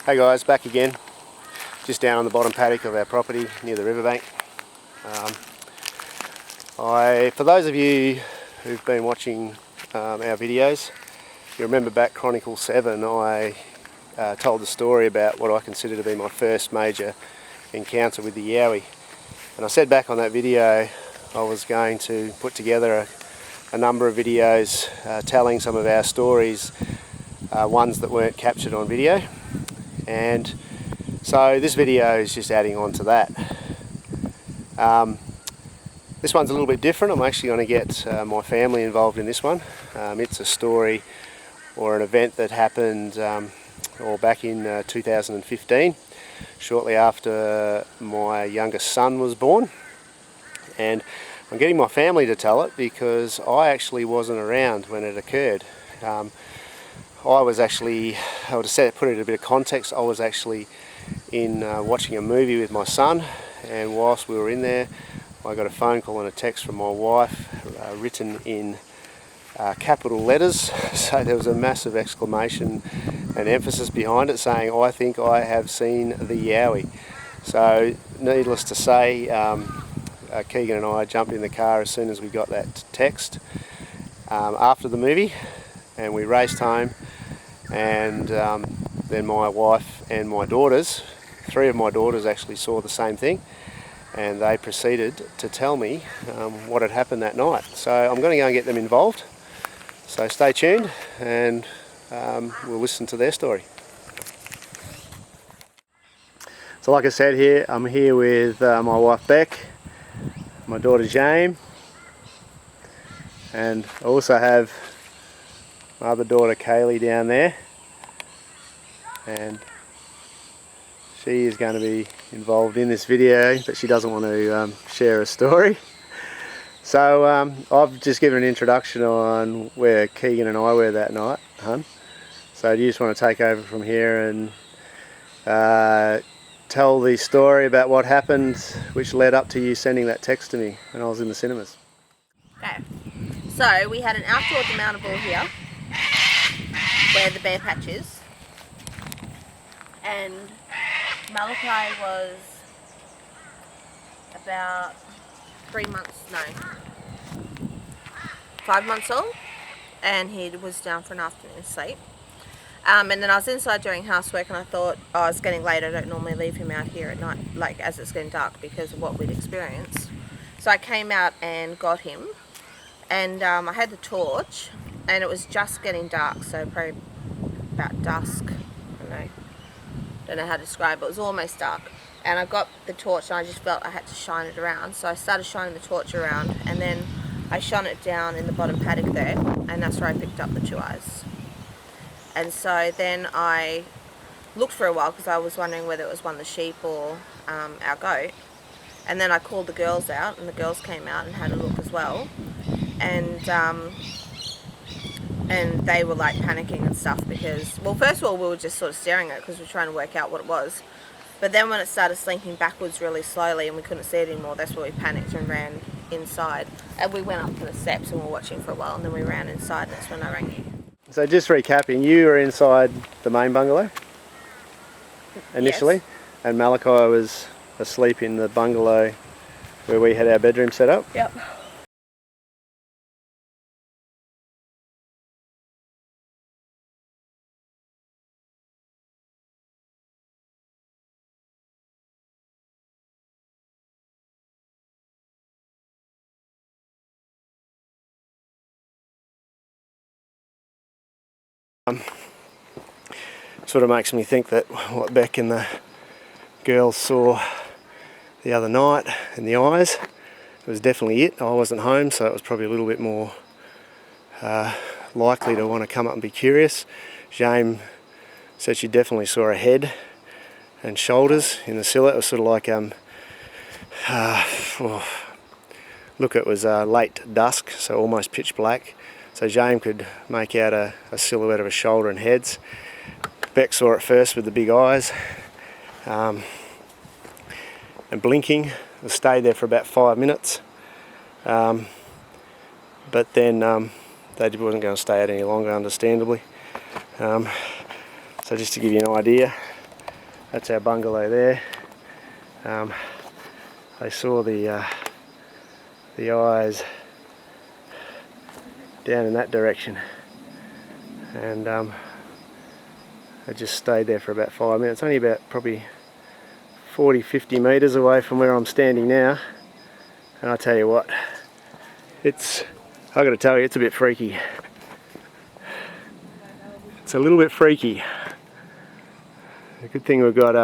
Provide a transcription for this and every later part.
Hey guys, back again, just down on the bottom paddock of our property near the riverbank. For those of you who've been watching our videos, you remember back Chronicle 7, I told the story about what I consider to be my first major encounter with the Yowie. And I said back on that video I was going to put together a number of videos telling some of our stories, ones that weren't captured on video. And so this video is just adding on to that. This one's a little bit different. I'm actually going to get my family involved in this one. It's a story or an event that happened back in 2015, shortly after my youngest son was born. And I'm getting my family to tell it because I actually wasn't around when it occurred. I was actually, to put it in a bit of context, I was actually in watching a movie with my son, and whilst we were in there I got a phone call and a text from my wife written in capital letters, so there was a massive exclamation and emphasis behind it saying, "I think I have seen the Yowie." So needless to say, Keegan and I jumped in the car as soon as we got that text after the movie, and we raced home. And then my wife and my daughters, 3 of my daughters actually saw the same thing, and they proceeded to tell me what had happened that night. So I'm going to go and get them involved. So stay tuned and we'll listen to their story. So like I said, I'm here with my wife Beck, my daughter Jaime, and I also have my other daughter Kaylee down there, and she is going to be involved in this video, but she doesn't want to share a story. So I've just given an introduction on where Keegan and I were that night, hun. So do you just want to take over from here and tell the story about what happened which led up to you sending that text to me when I was in the cinemas? Okay, so we had an outdoor demountable here where the bear patch is, and Malachi was about 5 months old, and he was down for an afternoon sleep. And then I was inside doing housework, and I thought, oh, it's getting late, I don't normally leave him out here at night, like as it's getting dark, because of what we'd experienced. So I came out and got him, and I had the torch, and it was just getting dark, so probably about dusk. I don't know how to describe it. It was almost dark, and I got the torch and I just felt I had to shine it around, so I started shining the torch around, and then I shone it down in the bottom paddock there, and that's where I picked up the 2 eyes. And so then I looked for a while because I was wondering whether it was one of the sheep or our goat, and then I called the girls out, and the girls came out and had a look as well, and they were like panicking and stuff because, well, first of all we were just sort of staring at it because we were trying to work out what it was, but then when it started slinking backwards really slowly and we couldn't see it anymore, that's where we panicked and ran inside, and we went up to the steps and we were watching for a while, and then we ran inside, and that's when I rang you. So just recapping, you were inside the main bungalow initially, yes. And Malachi was asleep in the bungalow where we had our bedroom set up? Yep. Sort of makes me think that what Beck and the girls saw the other night in the eyes, it was definitely it. I wasn't home, so it was probably a little bit more likely to want to come up and be curious. Jaime said she definitely saw a head and shoulders in the silhouette. It was sort of like look, it was late dusk, so almost pitch black. So Jaime could make out a silhouette of a shoulder and heads. Beck saw it first with the big eyes, and blinking. It stayed there for about 5 minutes, but then they wasn't going to stay out any longer, understandably. So just to give you an idea, That's our bungalow there. They saw the eyes down in that direction, and I just stayed there for about 5 minutes. Only about probably 40-50 metres away from where I'm standing now, and I tell you what, I got to tell you, it's a bit freaky. It's a little bit freaky. A good thing we've got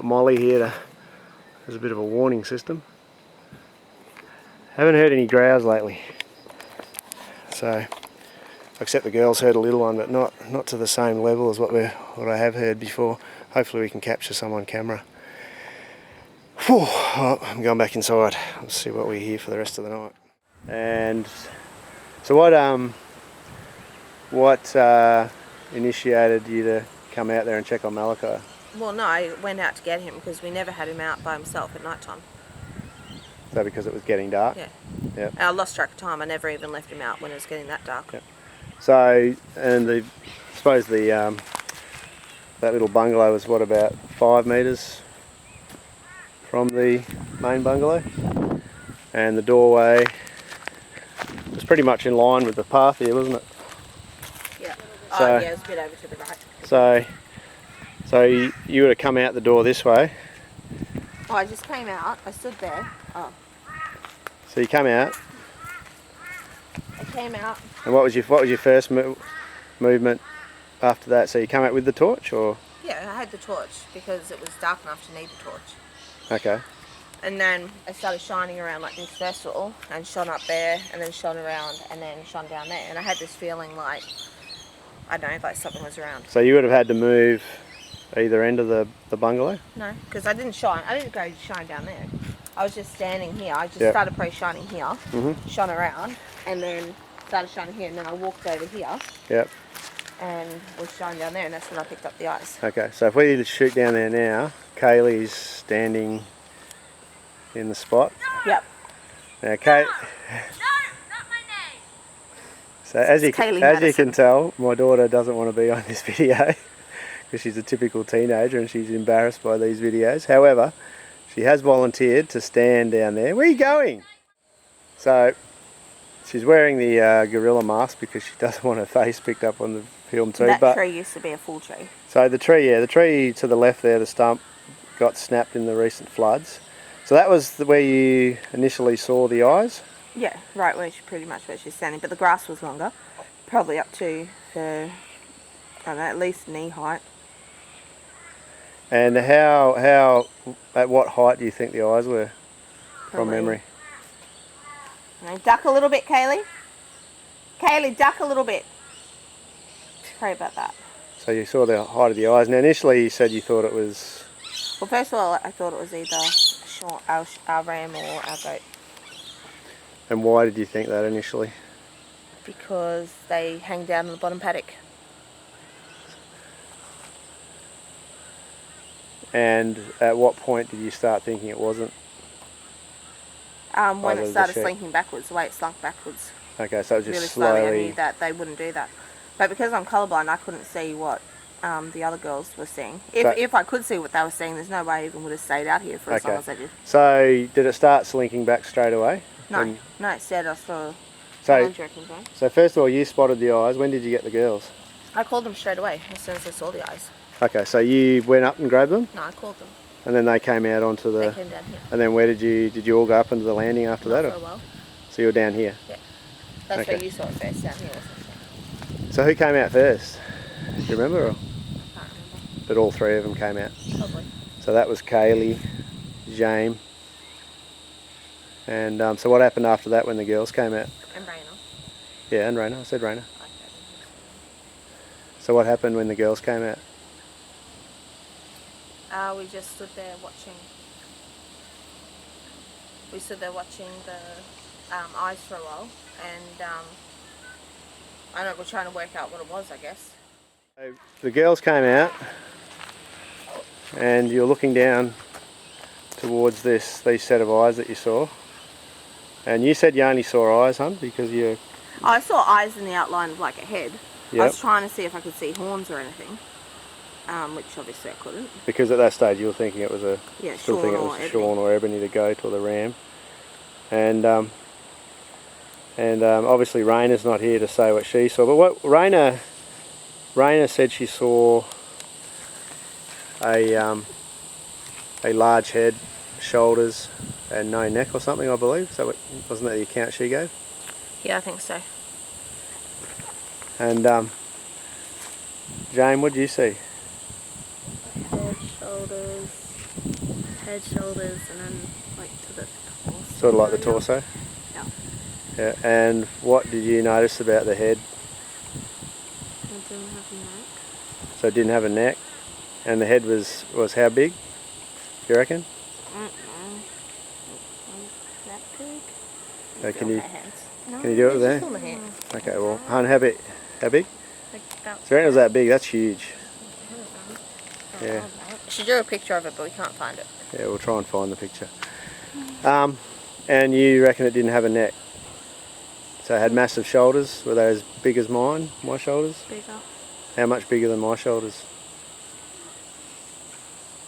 Molly here. There's a bit of a warning system. Haven't heard any growls lately, so except the girls heard a little one, but not to the same level as what I have heard before. Hopefully we can capture some on camera. Whew, well, I'm going back inside. Let's see what we hear for the rest of the night. And so what initiated you to come out there and check on Malachi? Well, no, I went out to get him because we never had him out by himself at night time. So because it was getting dark? Yeah. Yep. I lost track of time. I never even left him out when it was getting that dark. Yep. So, and I suppose that little bungalow was what, about 5 metres from the main bungalow? And the doorway was pretty much in line with the path here, wasn't it? Yeah. So, yeah, it was a bit over to the right. So you would have come out the door this way. Oh, I just came out. I stood there. Oh. So you come out. I came out. And what was your first movement after that? So you come out with the torch, or? Yeah, I had the torch because it was dark enough to need the torch. Okay. And then I started shining around like this vessel and shone up there and then shone around and then shone down there. And I had this feeling like, I don't know, like something was around. So you would have had to move either end of the bungalow? No, because I didn't shine. I didn't go shine down there. I was just standing here. I just Yep. started pre-shining here, shone around, and then started shining here. And then I walked over here Yep. and was shining down there, and that's when I picked up the eyes. Okay, so if we shoot down there now, Kaylee's standing in the spot. Yep. Now, Kate. No, not my name. So as you Kaylee can tell, my daughter doesn't want to be on this video because she's a typical teenager and she's embarrassed by these videos. However, she has volunteered to stand down there. Where are you going? So she's wearing the gorilla mask because she doesn't want her face picked up on the film too. That tree used to be a full tree. So the tree to the left there, the stump, got snapped in the recent floods. So that was where you initially saw the eyes? Yeah, right where pretty much where she's standing, but the grass was longer, probably up to her, I don't know, at least knee height. And how at what height do you think the eyes were from Probably. memory? Now, duck a little bit, Kaylee. Kaylee, duck a little bit. Sorry about that. So you saw the height of the eyes. Now initially you said you thought it was... Well, first of all, I thought it was either our ram or our goat. And why did you think that initially? Because they hang down in the bottom paddock. And at what point did you start thinking it wasn't? When there's it a started shed. slinking backwards, the way it slunk backwards. Okay, so it was just Really slowly. I slowly... knew that they wouldn't do that. But because I'm colourblind, I couldn't see what the other girls were seeing. If I could see what they were seeing, there's no way I even would have stayed out here for as long as I did. So did it start slinking back straight away? No, no, it said I saw... So first of all, you spotted the eyes. When did you get the girls? I called them straight away as soon as I saw the eyes. Okay, so you went up and grabbed them? No, I called them. And then they came out onto the... They came down here. And then where did you all go up into the landing after Not that? for a while. So you were down here? Yeah. That's Okay. where you saw it first, down here, wasn't it? So who came out first? Do you remember? Or? Can't remember. But all three of them came out. Probably. So that was Kaylee, Jaime, and so what happened after that when the girls came out? And Raina. Yeah, and Raina. I said Raina. Okay. So what happened when the girls came out? We just stood there watching. We stood there watching the eyes for a while, and I don't know, we're trying to work out what it was, I guess. So the girls came out, and you're looking down towards these set of eyes that you saw. And you said you only saw eyes, hun, because you... I saw eyes in the outline of like a head. Yep. I was trying to see if I could see horns or anything. which obviously I couldn't. Because at that stage you were thinking it was Yeah, still Sean thinking it or was Ebony. Sean or Ebony, the goat or the ram. And obviously Raina's not here to say what she saw. But what Raina said she saw a large head, shoulders, and no neck or something, I believe. So wasn't that the account she gave? Yeah, I think so. And Jaime, what did you see? Head, shoulders, and then like to the torso. Sort of like the torso? Yeah. Yeah. And what did you notice about the head? It didn't have a neck. So it didn't have a neck, and the head was how big? You reckon? I don't know. That big? So can you No. do it there? Just on the hand. Okay. Well, hun, how big? How big? Like about. So it was that big. That's huge. I don't know. Yeah. She drew a picture of it, but we can't find it. Yeah, we'll try and find the picture. And you reckon it didn't have a neck? So it had massive shoulders. Were they as big as mine? My shoulders? Bigger. How much bigger than my shoulders?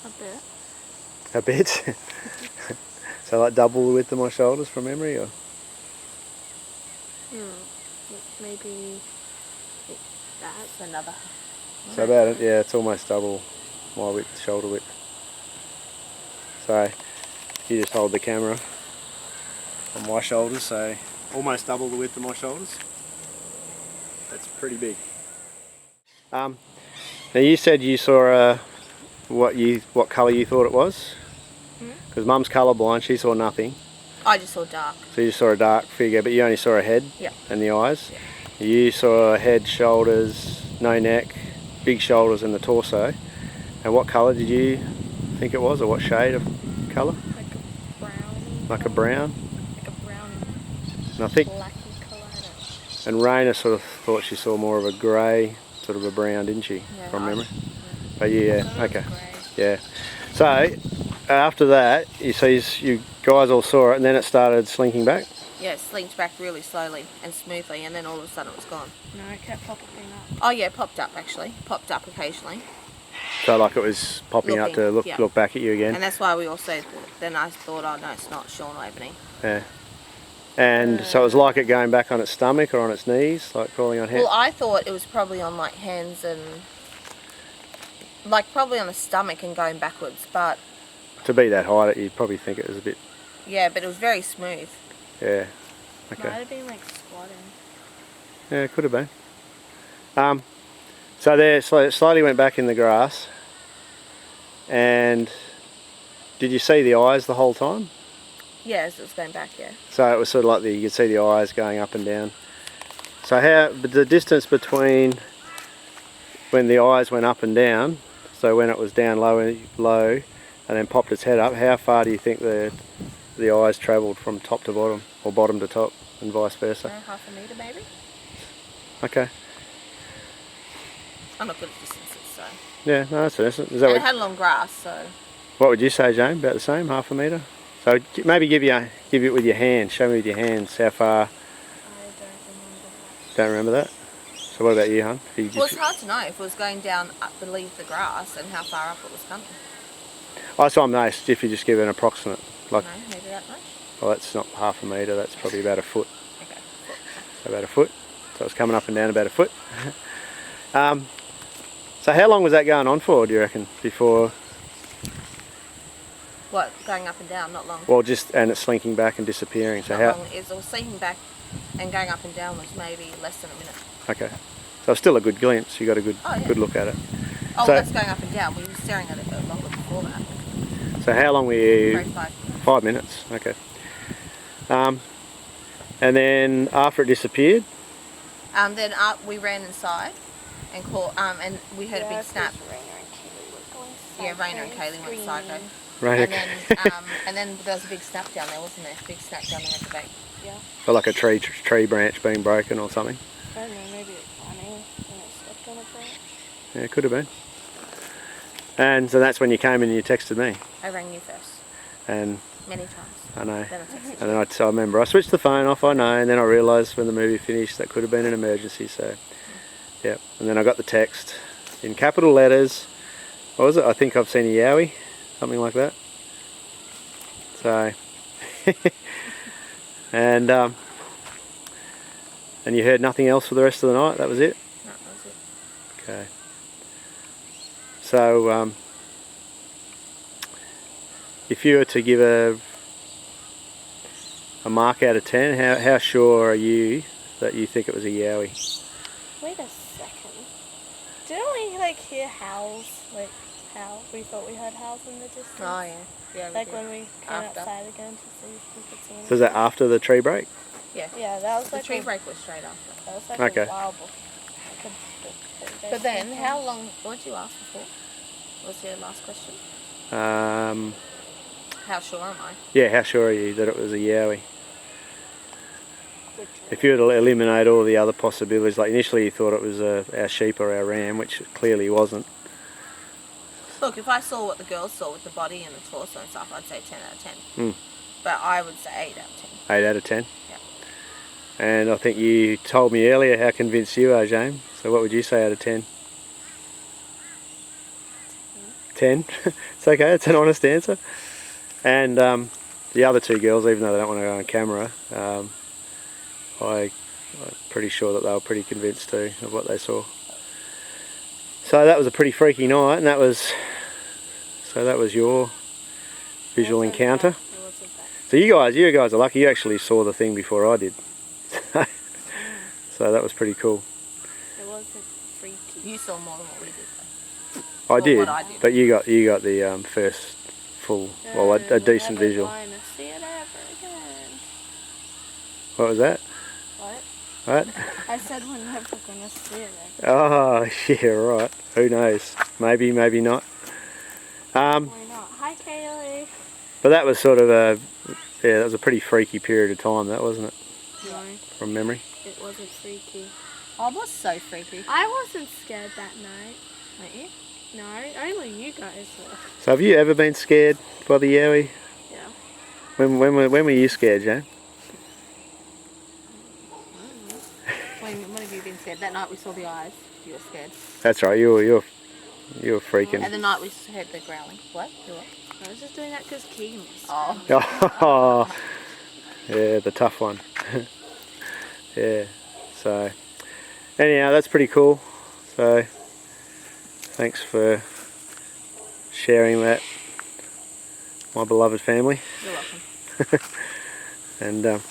A bit. A bit. So like double the width of my shoulders from memory, or? Maybe like that. It's another. So about it. Yeah, it's almost double my width, shoulder width. So you just hold the camera on my shoulders, so almost double the width of my shoulders. That's pretty big. Now you said you saw what colour you thought it was? Because Mum's colourblind, she saw nothing. I just saw dark. So you saw a dark figure, but you only saw a head Yeah. and the eyes. You saw a head, shoulders, no neck, big shoulders and the torso. And what colour did you think it was, or what shade of colour? Like a brown. Like a brown? Like a brown And I think, blacky colour. I don't and Raina sort of thought she saw more of a grey, sort of a brown, didn't she, Yeah, from I- memory? But yeah, know. okay, Grey. yeah. So after that, you guys all saw it, and then it started slinking back. Yeah, it slinked back really slowly and smoothly, and then all of a sudden it was gone. No, it kept popping up. Oh yeah, it popped up actually. Popped up occasionally. So like it was popping up to Looking, yeah. look back at you again. And that's why we also, then I thought, oh no, it's not Sean or Ebony. Yeah. And so it was like it going back on its stomach or on its knees, like crawling on hands. Well, I thought it was probably on like hands and, like probably on the stomach and going backwards, but To be that height, you'd probably think it was a bit. yeah, but it was very smooth. Yeah. Might Okay. have been like squatting. Yeah, it could have been. So there, it slowly went back in the grass. And did you see the eyes the whole time? Yeah, as it was going back, yeah. So it was sort of like you could see the eyes going up and down. So but the distance between when the eyes went up and down, so when it was down low and then popped its head up, how far do you think the eyes travelled from top to bottom, or bottom to top, and vice versa? Half a metre maybe? Okay. I'm not good at distances, so. Yeah, no, that's decent. Is And that it had long grass, so. what would you say, James? About the same, half a metre? So maybe give it with your hands. Show me with your hands how far. I don't remember that. Don't remember that. So what about you, hon? If you Well, just, it's hard to know if it was going down up beneath the grass and how far up it was coming. so I'm nice if you just give an approximate. Like, No, maybe that much. well, that's not half a metre. That's probably about a foot. Okay. So about a foot. So it's coming up and down about a foot. So how long was that going on for, do you reckon, before? What, going up and down? Not long. Well, and it's slinking back and disappearing. So Not how? long. It was sinking back and going up and down was maybe less than a minute. Okay. So it's still a good glimpse. You got a good Oh, yeah. good look at it. Oh, So- that's going up and down. We were staring at it a longer before that. So how long were you? Probably 5 minutes. 5 minutes. Okay. And then after it disappeared, Then we ran inside and and we heard a big snap. Yeah, Raina and Kaylee went psycho. right? And then, and then there was a big snap down there, wasn't there? Big snap down there at the back. Yeah. Or like a tree branch being broken or something. I don't know, maybe it's funny when it stepped on a branch. Yeah, it could have been. And so that's when you came in and you texted me. I rang you first, And many times. I know. Then I texted And then I remember I switched the phone off, I know, and then I realised when the movie finished that could have been an emergency, so yeah. And then I got the text in capital letters, what was it? I think I've seen a Yowie, something like that. So, and you heard nothing else for the rest of the night? That was it? No, that was it. Okay. So, if you were to give a mark out of 10, how sure are you that you think it was a Yowie? Wait a second. Didn't we like hear howls? Like how we thought we heard howls in the distance? Oh yeah. Yeah. We Like did. when we came After. outside again to see if we could see anything. So is that after the tree break? Yeah. Yeah, that was The like tree a, break was straight after. that was like Okay. a while before. Like But then, how long? Weren't you asked before? What's your last question? How sure am I? Yeah, how sure are you that it was a Yowie? If you were to eliminate all the other possibilities, like initially you thought it was our sheep or our ram, which it clearly wasn't. Look, if I saw what the girls saw with the body and the torso and stuff, I'd say 10 out of 10. Mm. But I would say 8 out of 10. 8 out of 10? Yeah. And I think you told me earlier how convinced you are, Jaime. So what would you say out of 10? 10? It's okay, it's an honest answer. And the other two girls, even though they don't want to go on camera, I'm pretty sure that they were pretty convinced too of what they saw. So that was a pretty freaky night, and that was your visual encounter. It wasn't that. So you guys are lucky. You actually saw the thing before I did. So that was pretty cool. It wasn't freaky. You saw more than what we did, though. I Well, did, what I did. but you got the first full, well, a decent Never visual. going to see it ever again. What was that? What? What? I said we're never gonna see it again. Oh, yeah, right. Who knows? Maybe, maybe not. Why not? Hi, Kaylee. But that was sort of that was a pretty freaky period of time, that wasn't it? No, From memory. it wasn't freaky. I was so freaky. I wasn't scared that night. Weren't you? No, only you guys were. So have you ever been scared by the Yowie? Yeah. When were you scared, Jane? When have you been scared? That night we saw the eyes. You were scared. That's right. You were freaking. And the night we heard the growling. What? You what? I was just doing that because Keegan was. Oh. Oh, yeah, the tough one. Yeah. So anyhow, that's pretty cool. So thanks for sharing that, my beloved family. You're welcome. And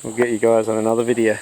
we'll get you guys on another video.